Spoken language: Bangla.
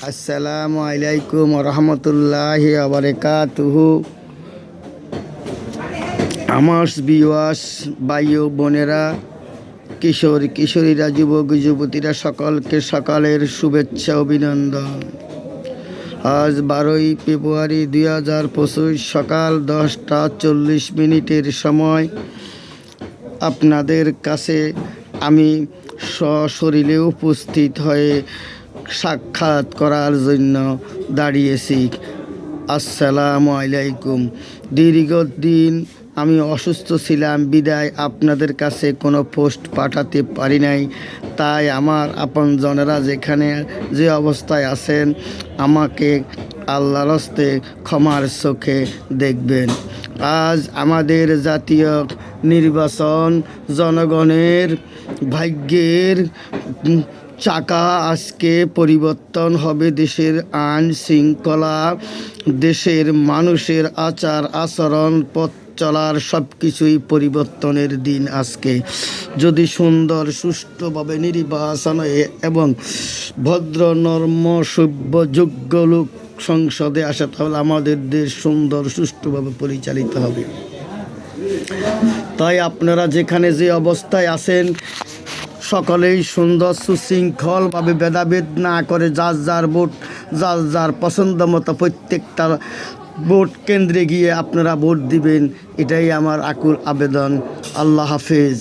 আসসালামু আলাইকুম রহমতুল্লাহি বারাকাতুহু। আমার বিওয়াস ভাই ও বোনেরা, কিশোর কিশোরীরা, যুবক যুবতীরা, সকলকে সকালের শুভেচ্ছা অভিনন্দন। আজ 12ই ফেব্রুয়ারি 2025 সকাল 10টা 40 সময় আপনাদের কাছে আমি সশরীরে উপস্থিত হয়ে সাক্ষাৎ করার জন্য দাঁড়িয়েছি। আসসালামু আলাইকুম। দীর্ঘদিন আমি অসুস্থ ছিলাম বিদায় আপনাদের কাছে কোনো পোস্ট পাঠাতে পারি নাই। তাই আমার আপনজনেরা যেখানে যে অবস্থায় আছেন, আমাকে আল্লাহর হস্তে ক্ষমার চোখে দেখবেন। আজ আমাদের জাতীয় নির্বাচন, জনগণের ভাগ্যের চাকা আজকে পরিবর্তন হবে। দেশের আইন শৃঙ্খলা, দেশের মানুষের আচার আচরণ, পথ চলার সব কিছুই পরিবর্তনের দিন আজকে। যদি সুন্দর সুষ্ঠুভাবে নির্বাচন এবং ভদ্র নর্ম সভ্য যোগ্য লোক সংসদে আসে, তাহলে আমাদের দেশ সুন্দর সুষ্ঠুভাবে পরিচালিত হবে। তাই আপনারা যেখানে যে অবস্থায় আছেন, সকলেই সুন্দর সুশৃঙ্খলভাবে ভেদাভেদ না করে যার যার ভোট, যার যার পছন্দ মতো প্রত্যেকটা ভোট কেন্দ্রে গিয়ে আপনারা ভোট দিবেন। এটাই আমার আকুল আবেদন। আল্লাহ হাফেজ।